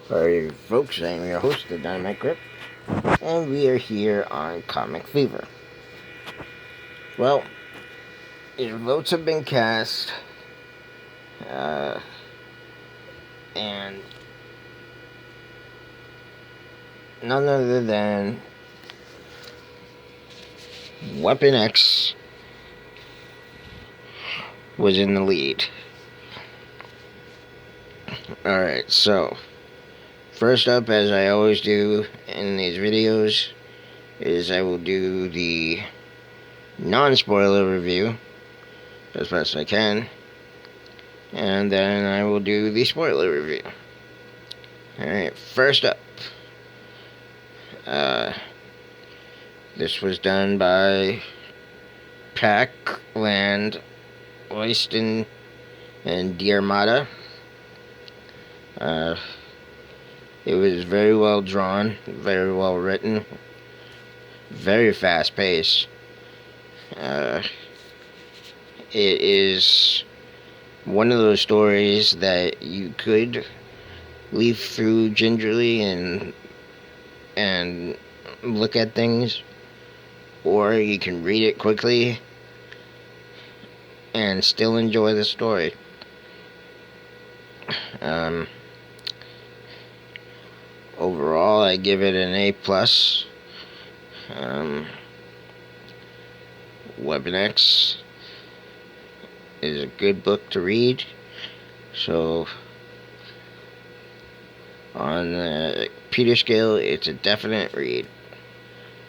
Alright, folks, I'm your host, the Dynamite Grip, and we are here on Comic Fever. Well, your votes have been cast, uh, and none other than Weapon X was in the lead. Alright, so, first up, as I always do in these videos, is I will do the non-spoiler review as best I can, and then I will do the spoiler review. Alright, first up, this was done by Packland, Oyston, and Diarmada. It was very well drawn, very well written, very fast paced. It is one of those stories that you could leaf through gingerly and look at things, or you can read it quickly and still enjoy the story. Overall, I give it an A+. Weapon X is a good book to read, so on the Peter scale, it's a definite read.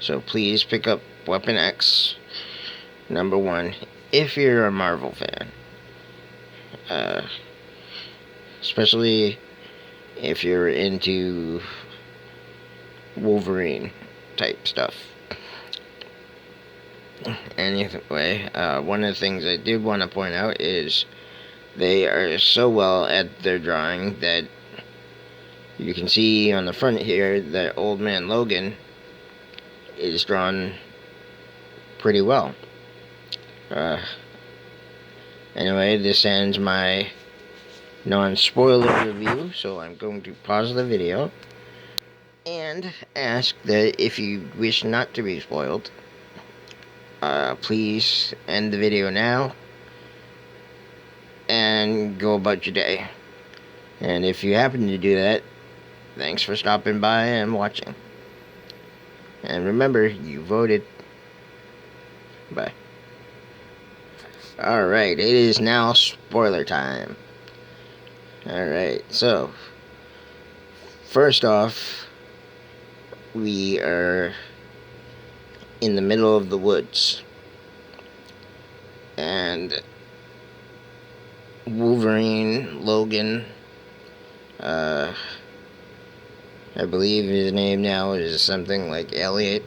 So please pick up Weapon X, #1, if you're a Marvel fan. Especially if you're into Wolverine type stuff. Anyway, one of the things I did want to point out is they are so well at their drawing that you can see on the front here that Old Man Logan is drawn pretty well. Anyway, this ends my non-spoiler review, so I'm going to pause the video and ask that if you wish not to be spoiled, please end the video now and go about your day. And if you happen to do that, thanks for stopping by and watching. And remember, you voted. Bye. Alright, it is now spoiler time. Alright, so first off, we are in the middle of the woods, and Wolverine, Logan, I believe his name now is something like Elliot.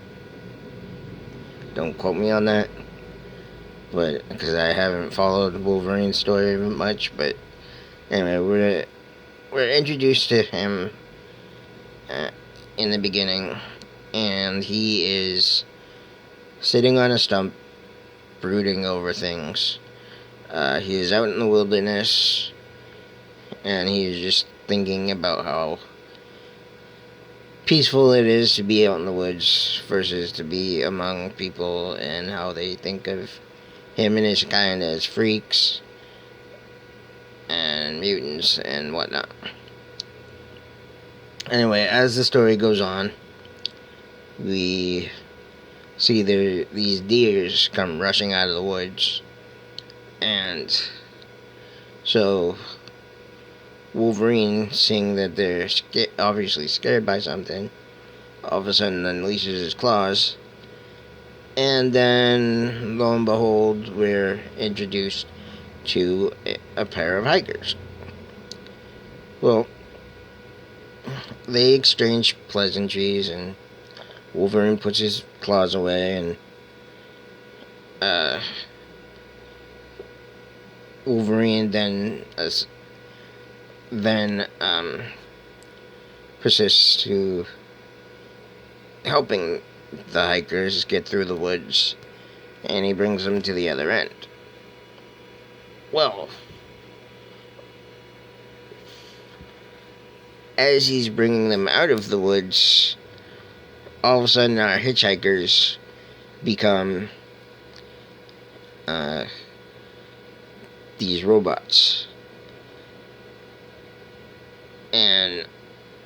Don't quote me on that, but because I haven't followed Wolverine's story much. But anyway, we're introduced to him in the beginning, and he is sitting on a stump, brooding over things. He is out in the wilderness, and he's just thinking about how peaceful it is to be out in the woods versus to be among people, and how they think of him and his kind as freaks and mutants and whatnot. Anyway, as the story goes on, we see these deers come rushing out of the woods, and so Wolverine, seeing that they're obviously scared by something, all of a sudden unleashes his claws, and then lo and behold, we're introduced to a pair of hikers. Well, they exchange pleasantries, and Wolverine puts his claws away, and Wolverine then persists to helping the hikers get through the woods, and he brings them to the other end. Well, as he's bringing them out of the woods, all of a sudden our hitchhikers become these robots. And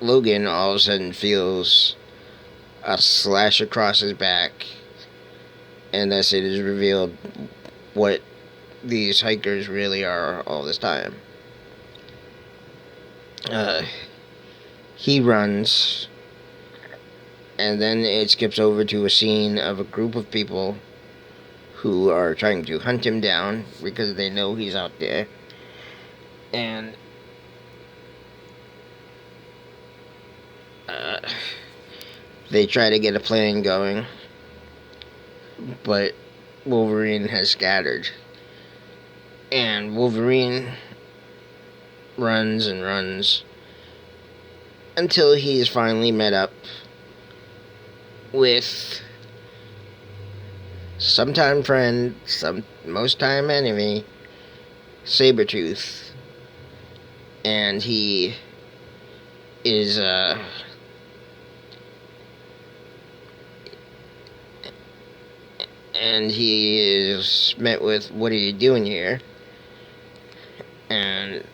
Logan all of a sudden feels a slash across his back, and thus it is revealed what these hikers really are all this time. He runs, and then it skips over to a scene of a group of people who are trying to hunt him down because they know he's out there. And they try to get a plan going, but Wolverine has scattered. And Wolverine runs and runs until he is finally met up with sometime friend, most time enemy, Sabretooth. And he is met with, "What are you doing here?" And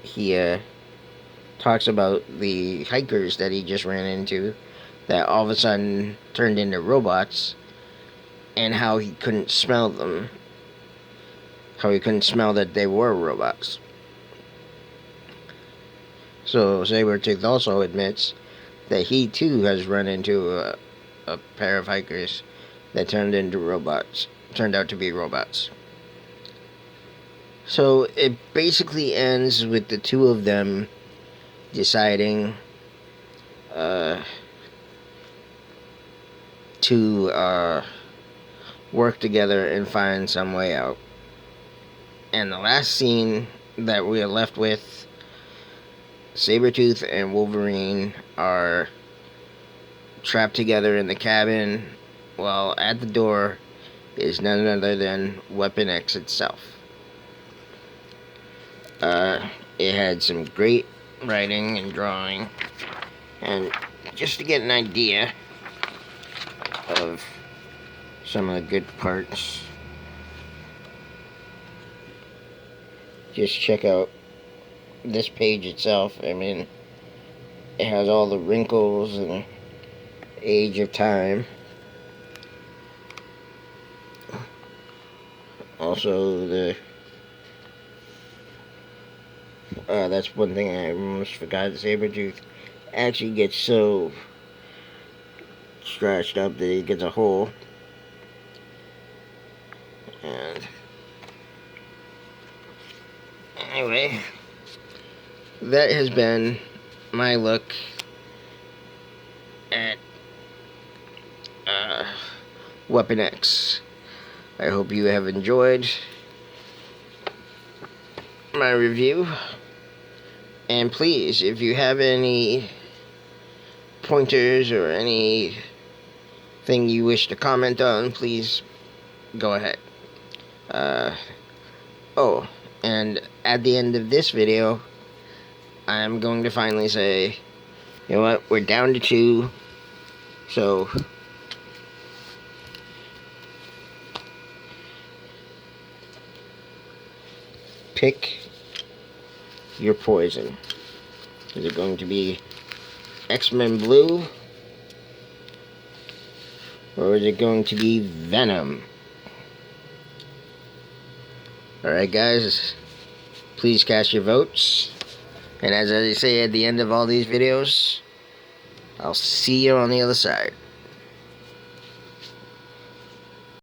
he talks about the hikers that he just ran into that all of a sudden turned into robots, and how he couldn't smell them, how he couldn't smell that they were robots. So Sabretooth also admits that he too has run into a pair of hikers that turned out to be robots. So it basically ends with the two of them deciding to work together and find some way out. And the last scene that we are left with, Sabretooth and Wolverine are trapped together in the cabin, while at the door is none other than Weapon X itself. It had some great writing and drawing, and just to get an idea of some of the good parts, just check out this page itself. I mean, it has all the wrinkles and age of time. Also, that's one thing I almost forgot. Sabretooth actually gets so scratched up that he gets a hole. And anyway, that has been my look at Weapon X. I hope you have enjoyed my review. And please, if you have any pointers or anything you wish to comment on, please go ahead. Oh, and at the end of this video, I'm going to finally say, you know what, we're down to 2, so pick your poison. Is it going to be X-Men Blue, or is it going to be Venom? Alright guys, please cast your votes. And as I say at the end of all these videos, I'll see you on the other side.